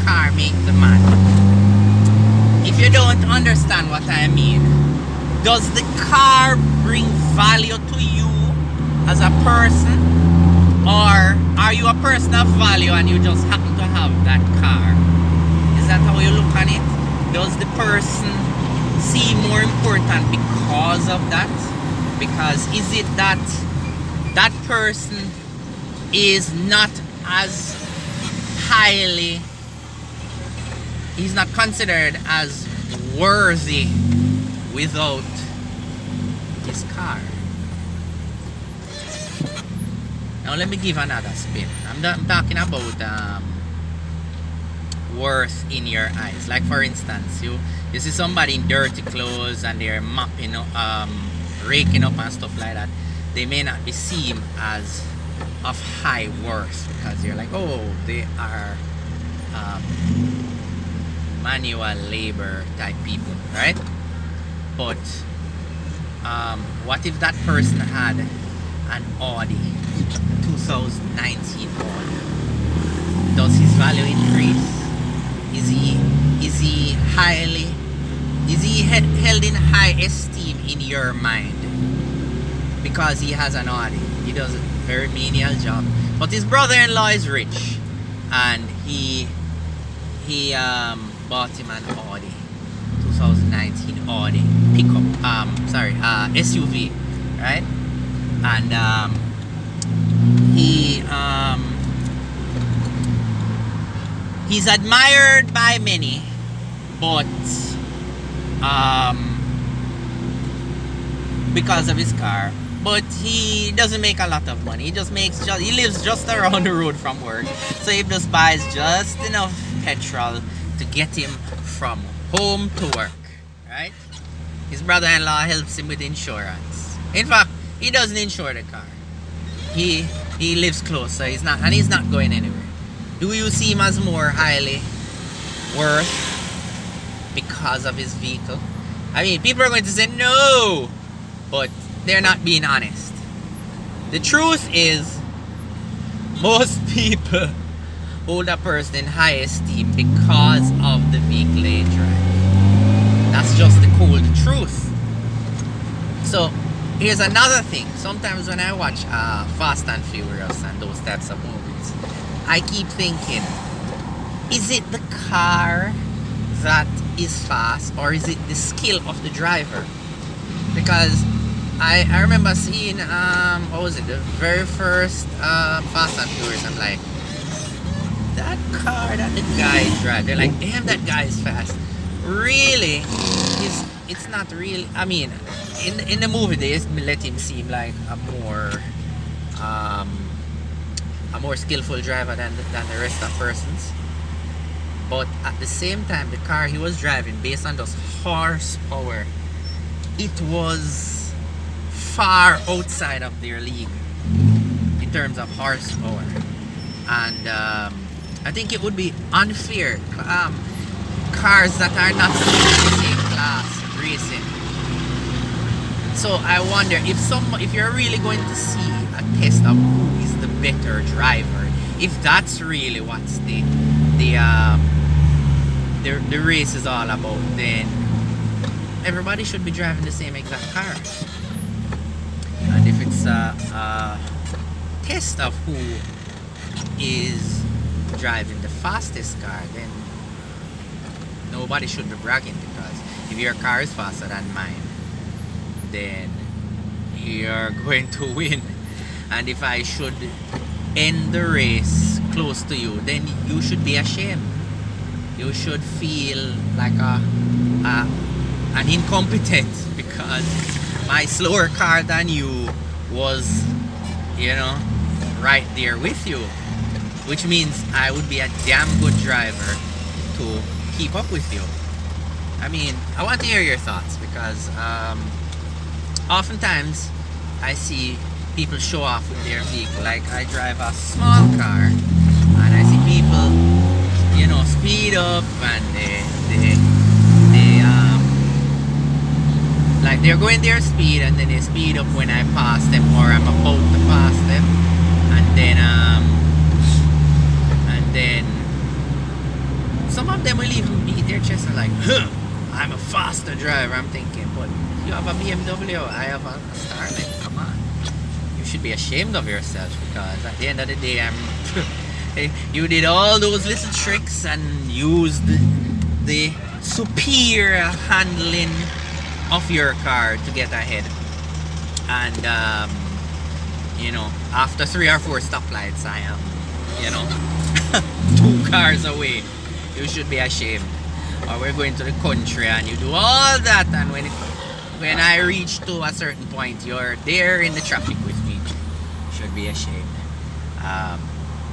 car make the man. If you don't understand what I mean, does the car bring value to you as a person, or are you a person of value and you just happen to have that car? Is that how you look at it? Does the person seem more important because of that? Because is it that that person is not as highly, he's not considered as worthy without his car? Now let me give another spin. I'm talking about worth in your eyes. Like for instance, you see somebody in dirty clothes and they're mopping up, raking up and stuff like that. They may not be seen as of high worth because you're like, oh, they are manual labor type people, right? But what if that person had an Audi, 2019 Audi? Does his value increase? Is he held in high esteem in your mind because he has an Audi? He does a very menial job, but his brother-in-law is rich, and he bought him an Audi, 2019 Audi pickup, SUV, right? And he's admired by many, but because of his car. But he doesn't make a lot of money. He lives just around the road from work, so he just buys just enough petrol to get him from home to work, right? His brother-in-law helps him with insurance. In fact, he doesn't insure the car. He lives close, so he's not going anywhere. Do you see him as more highly worth because of his vehicle? I mean, people are going to say no, but they're not being honest. The truth is, most people hold a person in high esteem because of the vehicle they drive. That's just the cold truth. So here's another thing. Sometimes when I watch Fast and Furious and those types of movies, I keep thinking, is it the car that is fast, or is it the skill of the driver? Because I remember seeing what was it, the very first Fast and Furious. I'm like, that car that the guy drives, they're like, damn, that guy is fast. Really, it's not really. I mean, in the movie they let him seem like a more skillful driver than the rest of persons. But at the same time, the car he was driving, based on those horsepower, it was far outside of their league in terms of horsepower. And I think it would be unfair. Cars that are not in the same class racing. So I wonder if you're really going to see a test of who is the better driver, if that's really what the race is all about, then everybody should be driving the same exact car. And if it's a test of who is driving the fastest car, then nobody should be bragging, because if your car is faster than mine, then you're going to win. And if I should end the race close to you, then you should be ashamed. You should feel like an incompetent, because my slower car than you was, right there with you, which means I would be a damn good driver to keep up with you. I mean, I want to hear your thoughts, because oftentimes I see people show off with their vehicle. Like, I drive a small car and I see people, speed up, and like they're going their speed, and then they speed up when I pass them, or I'm about to pass them, and then some of them will even beat their chest and like, huh, I'm a faster driver. I'm thinking, but you have a BMW, I have a Starlet. Come on, you should be ashamed of yourself, because at the end of the day, you did all those little tricks and used the superior handling of your car to get ahead. And you know, after 3 or 4 stoplights, I am, you know, 2 cars away. You should be ashamed. Or we're going to the country and you do all that, and when I reach to a certain point, you're there in the traffic with me. You should be ashamed.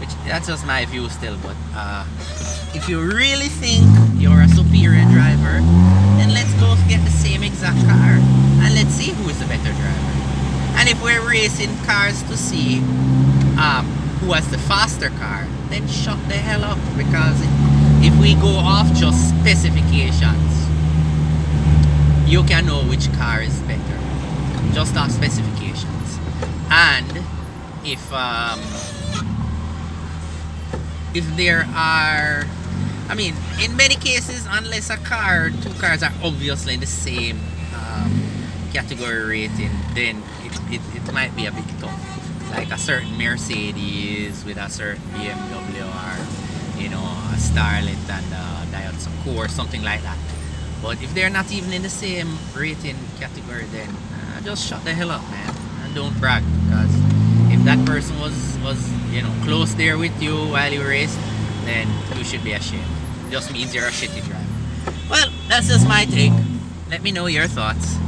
Which, that's just my view still, but if you really think you're a superior driver, then let's both get the same exact car and let's see who is the better driver. And if we're racing cars to see who has the faster car, then shut the hell up, because if we go off just specifications, you can know which car is better just off specifications. And if there are, I mean, in many cases, unless 2 cars are obviously in the same category rating, then it might be a bit tough. Like a certain Mercedes with a certain BMW, or, you know, a Starlet and a Daihatsu Core, something like that. But if they're not even in the same rating category, then just shut the hell up, man, and don't brag, because if that person was you know, close there with you while you raced, then you should be ashamed. It just means you're a shitty driver. Well, that's just my take. Let me know your thoughts.